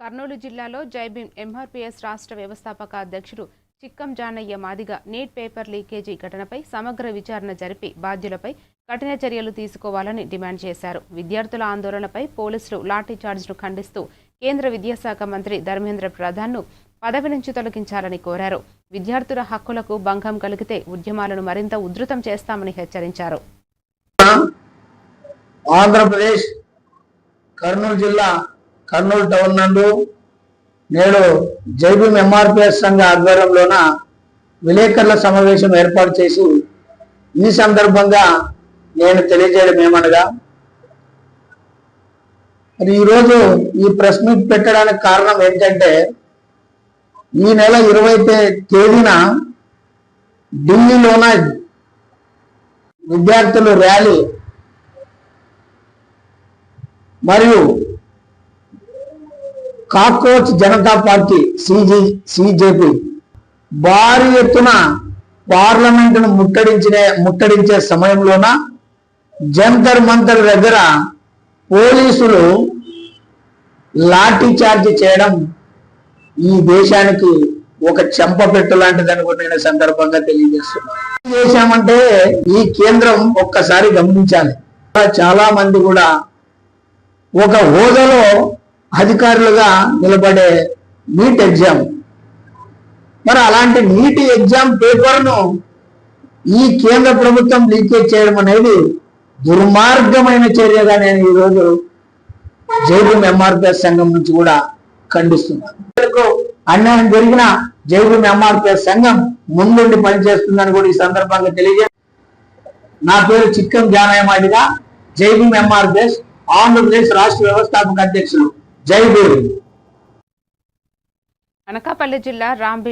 కర్నూలు జిల్లాలో జైభీం ఎంఆర్పీఎస్ రాష్ట్ర వ్యవస్థాపక అధ్యక్షుడు Chikkam Janaiah Madiga NEET paper leakage ఘటనపై సమగ్ర విచారణ జరిపి బాధ్యులపై కఠిన చర్యలు తీసుకోవాలని డిమాండ్ చేశారు. విద్యార్థుల ఆందోళనపై పోలీసులు లాఠీచార్జ్ను ఖండిస్తూ కేంద్ర విద్యాశాఖ మంత్రి ధర్మేంద్ర ప్రధాన్ను పదవి నుంచి తొలగించాలని కోరారు. విద్యార్థుల హక్కులకు భంగం కలిగితే ఉద్యమాలను మరింత ఉధృతం చేస్తామని హెచ్చరించారు. ఆంధ్రప్రదేశ్ కర్నూలు జిల్లా కర్నూలు టౌన్ నందు నేడు జైభీం ఎంఆర్పీఎస్ సంఘ ఆధ్వర్యంలోన విలేకరుల సమావేశం ఏర్పాటు చేసి ఈ సందర్భంగా నేను తెలియజేయడం ఏమనగా, మరి ఈరోజు ఈ ప్రెస్ మీట్ పెట్టడానికి కారణం ఏంటంటే, ఈ నెల 20వ తేదీన ఢిల్లీలోన విద్యార్థులు ర్యాలీ మరియు కాక్రోచ్ జనతా పార్టీ సిజేపీ భారీ ఎత్తున పార్లమెంటును ముట్టడించే సమయంలోన జంతర్ మంతర్ దగ్గర పోలీసులు లాఠీ చార్జ్ చేయడం ఈ దేశానికి ఒక చెంపపెట్టు లాంటిదని కూడా నేను సందర్భంగా తెలియజేస్తున్నాను. ఏం చేశామంటే ఈ కేంద్రం ఒక్కసారి గమనించాలి. చాలా మంది కూడా ఒక హోదాలో అధికారులుగా నిలబడే నీట్ ఎగ్జామ్, మరి అలాంటి నీట్ ఎగ్జామ్ పేపర్ను ఈ కేంద్ర ప్రభుత్వం లీకేజ్ చేయడం అనేది దుర్మార్గమైన చర్యగా నేను ఈరోజు జైభీం ఎంఆర్పీఎస్ సంఘం నుంచి కూడా ఖండిస్తున్నాను. అన్యాయం జరిగిన జైభీం ఎంఆర్పీఎస్ సంఘం ముందుండి పనిచేస్తుందని కూడా ఈ సందర్భంగా తెలియజే. నా పేరు చిక్కం జానయ్య మాదిగ, జైభీం ఎంఆర్పీఎస్ ఆంధ్రప్రదేశ్ రాష్ట్ర వ్యవస్థాపక అధ్యక్షులు. జై భీమ్. అనకాపల్లి జిల్లా రాంబి